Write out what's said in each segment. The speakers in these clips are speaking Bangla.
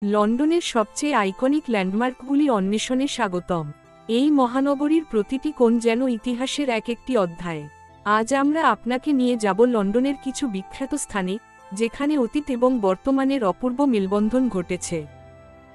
লন্ডনের সবচেয়ে আইকনিক ল্যান্ডমার্কগুলি অন্বেষণে স্বাগতম। এই মহানগরীর প্রতিটি কোণ যেন ইতিহাসের এক একটি অধ্যায়। আজ আমরা আপনাকে নিয়ে যাব লন্ডনের কিছু বিখ্যাত স্থানে, যেখানে অতীত এবং বর্তমানের অপূর্ব মেলবন্ধন ঘটেছে।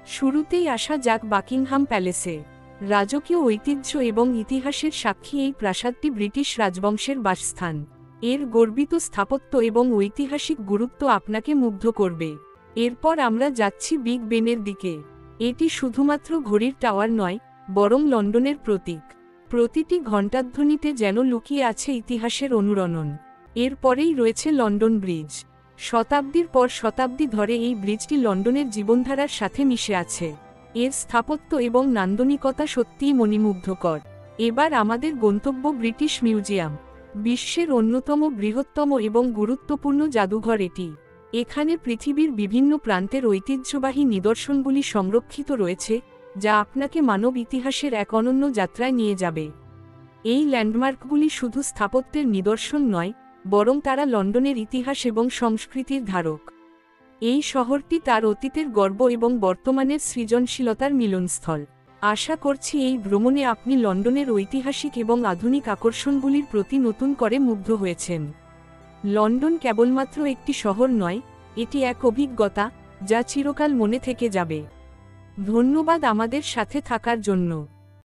শুরুতেই আসা যাক বাকিংহাম প্যালেসে। রাজকীয় ঐতিহ্য এবং ইতিহাসের সাক্ষী এই প্রাসাদটি ব্রিটিশ রাজবংশের বাসস্থান। এর গর্বিত স্থাপত্য এবং ঐতিহাসিক গুরুত্ব আপনাকে মুগ্ধ করবে। এরপর আমরা যাচ্ছি বিগ বেনের দিকে। এটি শুধুমাত্র ঘড়ির টাওয়ার নয়, বরং লন্ডনের প্রতীক। প্রতিটি ঘণ্টাধ্বনিতে যেন লুকিয়ে আছে ইতিহাসের অনুরণন। এরপরেই রয়েছে লন্ডন ব্রিজ। শতাব্দীর পর শতাব্দী ধরে এই ব্রিজটি লন্ডনের জীবনধারার সাথে মিশে আছে। এর স্থাপত্য এবং নান্দনিকতা সত্যিই মণিমুগ্ধকর। এবার আমাদের গন্তব্য ব্রিটিশ মিউজিয়াম। বিশ্বের অন্যতম বৃহত্তম এবং গুরুত্বপূর্ণ জাদুঘর এটি। এখানে পৃথিবীর বিভিন্ন প্রান্তের ঐতিহ্যবাহী নিদর্শনগুলি সংরক্ষিত রয়েছে, যা আপনাকে মানব ইতিহাসের এক অনন্য যাত্রায় নিয়ে যাবে। এই ল্যান্ডমার্কগুলি শুধু স্থাপত্যের নিদর্শন নয়, বরং তারা লন্ডনের ইতিহাস এবং সংস্কৃতির ধারক। এই শহরটি তার অতীতের গর্ব এবং বর্তমানের সৃজনশীলতার মিলনস্থল। আশা করছি এই ভ্রমণে আপনি লন্ডনের ঐতিহাসিক এবং আধুনিক আকর্ষণগুলির প্রতি নতুন করে মুগ্ধ হয়েছেন। লন্ডন কেবলমাত্র একটি শহর নয়, এটি এক অভিজ্ঞতা, যা চিরকাল মনে থেকে যাবে। ধন্যবাদ আমাদের সাথে থাকার জন্য।